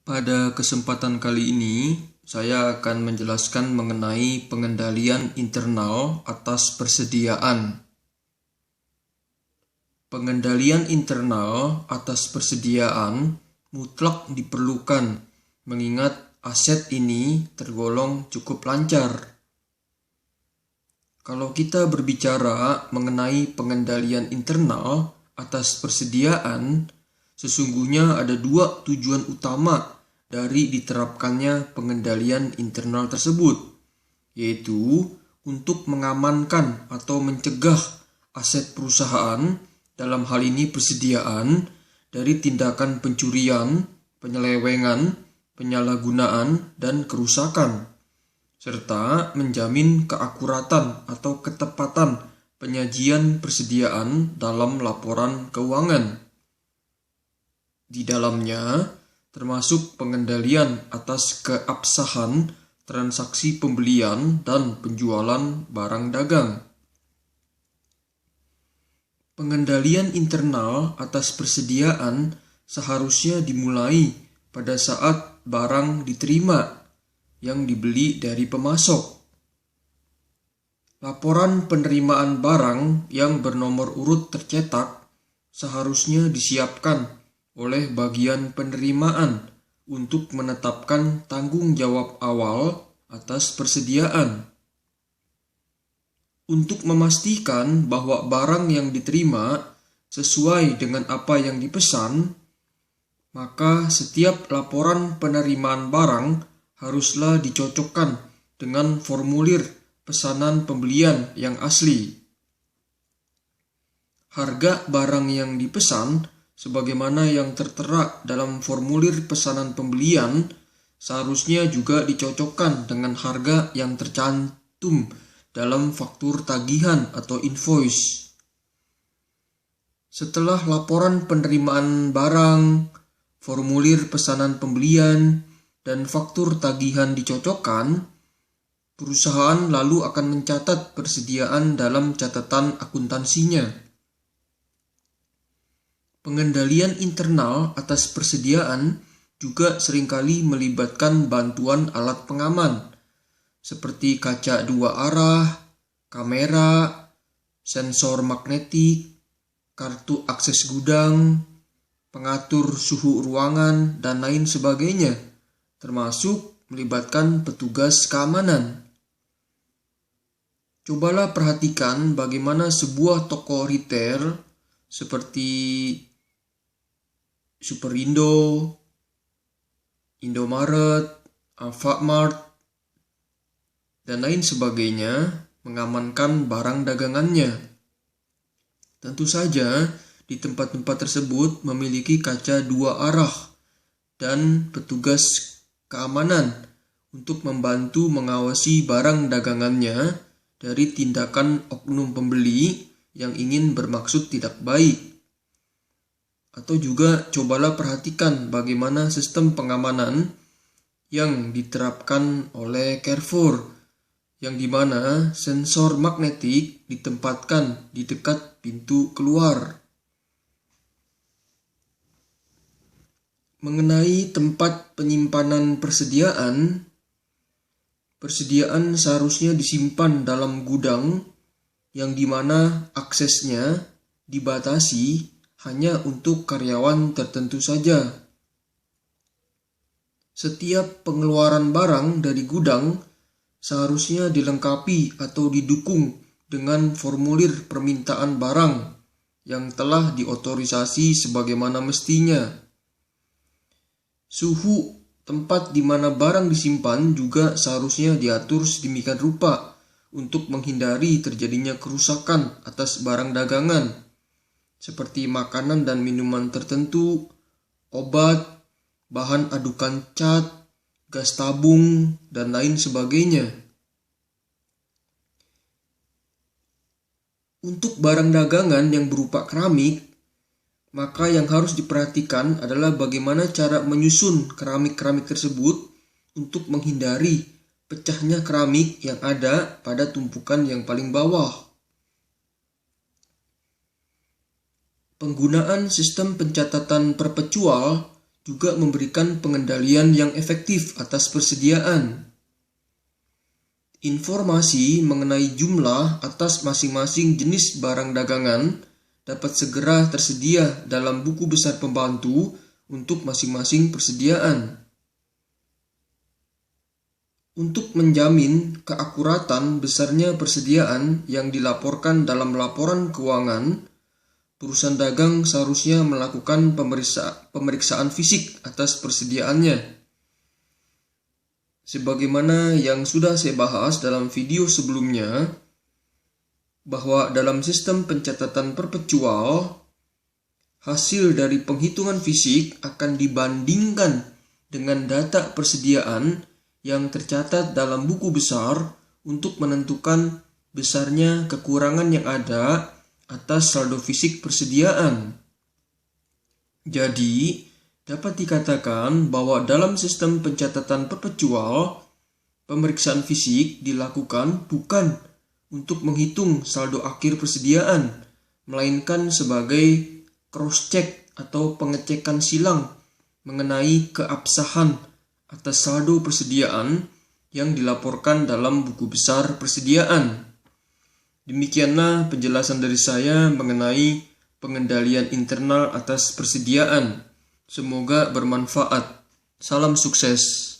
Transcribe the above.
Pada kesempatan kali ini, saya akan menjelaskan mengenai pengendalian internal atas persediaan. Pengendalian internal atas persediaan mutlak diperlukan, mengingat aset ini tergolong cukup lancar. Kalau kita berbicara mengenai pengendalian internal atas persediaan, sesungguhnya ada dua tujuan utama dari diterapkannya pengendalian internal tersebut, yaitu untuk mengamankan atau mencegah aset perusahaan, dalam hal ini persediaan, dari tindakan pencurian, penyelewengan, penyalahgunaan, dan kerusakan, serta menjamin keakuratan atau ketepatan penyajian persediaan dalam laporan keuangan. Di dalamnya termasuk pengendalian atas keabsahan transaksi pembelian dan penjualan barang dagang. Pengendalian internal atas persediaan seharusnya dimulai pada saat barang diterima yang dibeli dari pemasok. Laporan penerimaan barang yang bernomor urut tercetak seharusnya disiapkan oleh bagian penerimaan untuk menetapkan tanggung jawab awal atas persediaan. Untuk memastikan bahwa barang yang diterima sesuai dengan apa yang dipesan, maka setiap laporan penerimaan barang haruslah dicocokkan dengan formulir pesanan pembelian yang asli. Harga barang yang dipesan sebagaimana yang tertera dalam formulir pesanan pembelian seharusnya juga dicocokkan dengan harga yang tercantum dalam faktur tagihan atau invoice. Setelah laporan penerimaan barang, formulir pesanan pembelian, dan faktur tagihan dicocokkan, perusahaan lalu akan mencatat persediaan dalam catatan akuntansinya. Pengendalian internal atas persediaan juga seringkali melibatkan bantuan alat pengaman, seperti kaca dua arah, kamera, sensor magnetik, kartu akses gudang, pengatur suhu ruangan, dan lain sebagainya, termasuk melibatkan petugas keamanan. Cobalah perhatikan bagaimana sebuah toko retail seperti Superindo, Indomaret, Alfamart, dan lain sebagainya mengamankan barang dagangannya. Tentu saja di tempat-tempat tersebut memiliki kaca dua arah dan petugas keamanan untuk membantu mengawasi barang dagangannya dari tindakan oknum pembeli yang ingin bermaksud tidak baik. Atau juga cobalah perhatikan bagaimana sistem pengamanan yang diterapkan oleh Carrefour, yang dimana sensor magnetik ditempatkan di dekat pintu keluar. Mengenai tempat penyimpanan persediaan seharusnya disimpan dalam gudang yang dimana aksesnya dibatasi hanya untuk karyawan tertentu saja. Setiap pengeluaran barang dari gudang seharusnya dilengkapi atau didukung dengan formulir permintaan barang yang telah diotorisasi sebagaimana mestinya. Suhu tempat di mana barang disimpan juga seharusnya diatur sedemikian rupa untuk menghindari terjadinya kerusakan atas barang dagangan, seperti makanan dan minuman tertentu, obat, bahan adukan cat, gas tabung, dan lain sebagainya. Untuk barang dagangan yang berupa keramik, maka yang harus diperhatikan adalah bagaimana cara menyusun keramik-keramik tersebut untuk menghindari pecahnya keramik yang ada pada tumpukan yang paling bawah. Penggunaan sistem pencatatan perpetual juga memberikan pengendalian yang efektif atas persediaan. Informasi mengenai jumlah atas masing-masing jenis barang dagangan dapat segera tersedia dalam buku besar pembantu untuk masing-masing persediaan. Untuk menjamin keakuratan besarnya persediaan yang dilaporkan dalam laporan keuangan, perusahaan dagang seharusnya melakukan pemeriksaan fisik atas persediaannya. Sebagaimana yang sudah saya bahas dalam video sebelumnya, bahwa dalam sistem pencatatan perpetual, hasil dari penghitungan fisik akan dibandingkan dengan data persediaan yang tercatat dalam buku besar untuk menentukan besarnya kekurangan yang ada atas saldo fisik persediaan. Jadi, dapat dikatakan bahwa dalam sistem pencatatan perpetual, pemeriksaan fisik dilakukan bukan untuk menghitung saldo akhir persediaan, melainkan sebagai cross-check atau pengecekan silang mengenai keabsahan atas saldo persediaan yang dilaporkan dalam buku besar persediaan. Demikianlah penjelasan dari saya mengenai pengendalian internal atas persediaan. Semoga bermanfaat. Salam sukses.